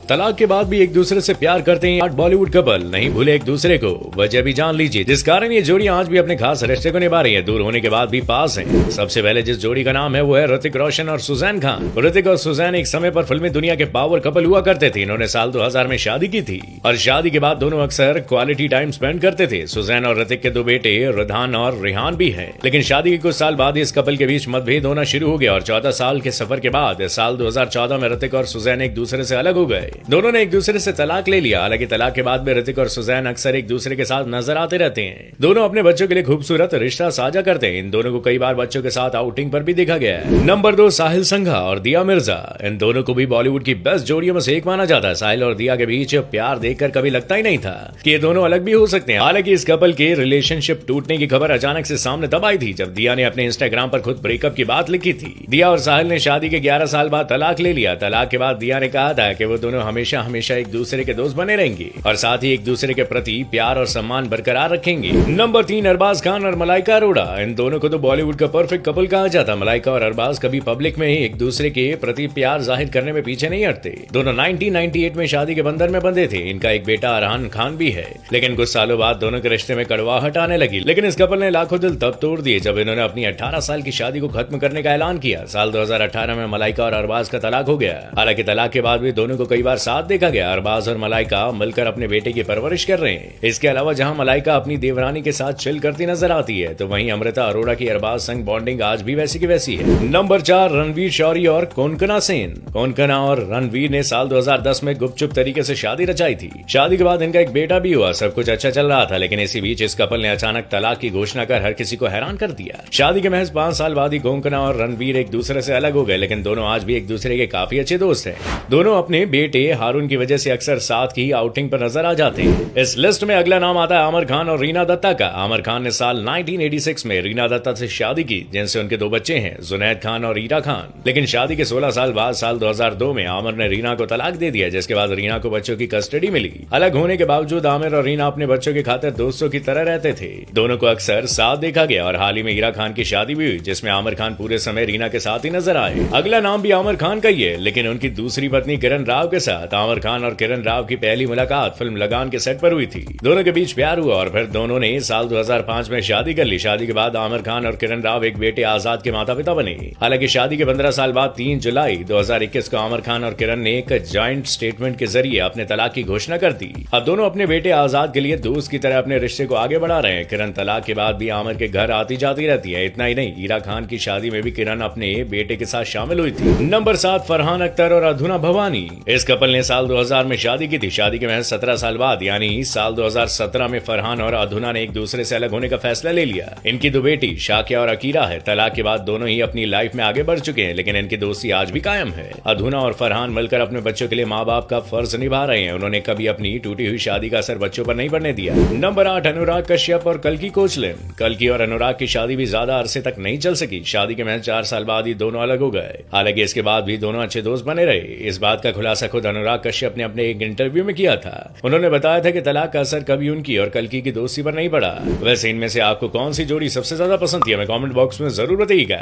तलाक के बाद भी एक दूसरे से प्यार करते हैं 8 बॉलीवुड कपल, नहीं भूले एक दूसरे को, वजह भी जान लीजिए जिस कारण ये जोड़ी आज भी अपने खास रिश्ते को निभा रही है, दूर होने के बाद भी पास हैं। सबसे पहले जिस जोड़ी का नाम है वो है ऋतिक रोशन और सुजैन खान। ऋतिक और सुजैन एक समय पर फिल्मी दुनिया के पावर कपल हुआ करते थे। इन्होंने साल 2000 में शादी की थी और शादी के बाद दोनों अक्सर क्वालिटी टाइम स्पेंड करते थे। सुजैन और ऋतिक के 2 बेटे रिधान और रिहान भी हैं, लेकिन शादी के कुछ साल बाद इस कपल के बीच मतभेद होना शुरू हो गया और 14 साल के सफर के बाद साल 2014 में ऋतिक और सुजैन एक दूसरे से अलग हो गए। दोनों ने एक दूसरे से तलाक ले लिया। हालांकि तलाक के बाद भी ऋतिक और सुजैन अक्सर एक दूसरे के साथ नजर आते रहते हैं। दोनों अपने बच्चों के लिए खूबसूरत रिश्ता साझा करते हैं। इन दोनों को कई बार बच्चों के साथ आउटिंग पर भी देखा गया है। नंबर 2 साहिल संघा और दिया मिर्जा। इन दोनों को भी बॉलीवुड की बेस्ट जोड़ियों में से एक माना जाता है। साहिल और दिया के बीच प्यार देखकर कभी लगता ही नहीं था कि ये दोनों अलग भी हो सकते हैं। हालांकि इस कपल के रिलेशनशिप टूटने की खबर अचानक से सामने तब आई थी जब दिया ने अपने इंस्टाग्राम पर खुद ब्रेकअप की बात लिखी थी। दिया और साहिल ने शादी के 11 साल बाद तलाक ले लिया। तलाक के बाद दिया ने कहा था कि वो दोनों हमेशा हमेशा एक दूसरे के दोस्त बने रहेंगे और साथ ही एक दूसरे के प्रति प्यार और सम्मान बरकरार रखेंगे। नंबर 3 अरबाज खान और मलाइका अरोड़ा। इन दोनों को तो बॉलीवुड का परफेक्ट कपल कहा जाता। मलाइका और अरबाज कभी पब्लिक में ही एक दूसरे के प्रति प्यार जाहिर करने में पीछे नहीं हटते। दोनों 1998 में शादी के बंधन में बंधे थे। इनका एक बेटा अरहान खान भी है, लेकिन कुछ सालों बाद दोनों के रिश्ते में कड़वाहट आने लगी। लेकिन इस कपल ने लाखों दिल तब तोड़ दिए जब इन्होंने अपनी 18 साल की शादी को खत्म करने का ऐलान किया। साल 2018 में मलाइका और अरबाज का तलाक हो गया। हालांकि तलाक के बाद भी दोनों को कई बार साथ देखा गया। अरबाज और मलाइका मिलकर अपने बेटे की परवरिश कर रहे हैं। इसके अलावा जहां मलाइका अपनी देवरानी के साथ चिल करती नजर आती है, तो वहीं अमृता अरोड़ा की अरबाज संग बॉन्डिंग आज भी वैसी की वैसी है। नंबर 4 रणवीर शौरी और कोनकना सेन। कोनकना और रणवीर ने साल 2010 में गुपचुप तरीके से शादी रचाई थी। शादी के बाद इनका एक बेटा भी हुआ। सब कुछ अच्छा चल रहा था, लेकिन इसी बीच इस कपल ने अचानक तलाक की घोषणा कर हर किसी को हैरान कर दिया। शादी के महज 5 साल बाद ही कोनकना और रणवीर एक दूसरे से अलग हो गए, लेकिन दोनों आज भी एक दूसरे के काफी अच्छे दोस्त हैं। दोनों अपने बेटे हारून की वजह से अक्सर साथ की आउटिंग पर नजर आ जाते हैं। इस लिस्ट में अगला नाम आता है आमिर खान और रीना दत्ता का। आमिर खान ने साल 1986 में रीना दत्ता से शादी की, जिनसे उनके 2 बच्चे हैं, जुनैद खान और ईरा खान। लेकिन शादी के 16 साल बाद साल 2002 में आमिर ने रीना को तलाक दे दिया, जिसके बाद रीना को बच्चों की कस्टडी मिली। अलग होने के बावजूद आमिर और रीना अपने बच्चों की खातिर दोस्तों की तरह रहते थे। दोनों को अक्सर साथ देखा गया और हाल ही में ईरा खान की शादी भी हुई, जिसमें आमिर खान पूरे समय रीना के साथ ही नजर आए। अगला नाम भी आमिर खान का ही है, लेकिन उनकी दूसरी पत्नी किरण राव के साथ। आमिर खान और किरण राव की पहली मुलाकात फिल्म लगान के सेट पर हुई थी। दोनों के बीच प्यार हुआ और फिर दोनों ने साल 2005 में शादी कर ली। शादी के बाद आमिर खान और किरण राव एक बेटे आजाद के माता पिता बने। हालांकि शादी के 15 साल बाद 3 जुलाई 2021 को आमिर खान और किरण ने एक जॉइंट स्टेटमेंट के जरिए अपने तलाक की घोषणा कर दी। अब दोनों अपने बेटे आजाद के लिए दोस्त की तरह अपने रिश्ते को आगे बढ़ा रहे हैं। किरण तलाक के बाद भी आमिर के घर आती जाती रहती है। इतना ही नहीं, ईरा खान की शादी में भी किरण अपने बेटे के साथ शामिल हुई थी। नंबर 7 फरहान अख्तर और अधुना भवानी। इस कपल ने साल 2000 में शादी की थी। शादी के महज 17 साल बाद यानी साल 2017 में फरहान और अधुना ने एक दूसरे से अलग होने का फैसला ले लिया। इनकी 2 बेटी शाकिया और अकीरा है। तलाक के बाद दोनों ही अपनी लाइफ में आगे बढ़ चुके हैं, लेकिन इनकी दोस्ती आज भी कायम है। अधुना और फरहान मिलकर अपने बच्चों के लिए माँ बाप का फर्ज निभा रहे हैं। उन्होंने कभी अपनी टूटी हुई शादी का असर बच्चों पर नहीं पड़ने दिया। नंबर 8 अनुराग कश्यप और कल्की कोचलिन। कल्की और अनुराग की शादी भी ज्यादा अरसे तक नहीं चल सकी। शादी के महज 4 साल बाद ही दोनों अलग हो गए। हालांकि इसके बाद भी दोनों अच्छे दोस्त बने रहे। इस बात का खुलासा खुद अनुराग कश्यप ने अपने एक इंटरव्यू में किया था। उन्होंने बताया था कि तलाक का असर कभी उनकी और कल्की की दोस्ती पर नहीं पड़ा। वैसे इनमें से आपको कौन सी जोड़ी सबसे ज्यादा पसंद थी, हमें कमेंट बॉक्स में जरूर बताइएगा।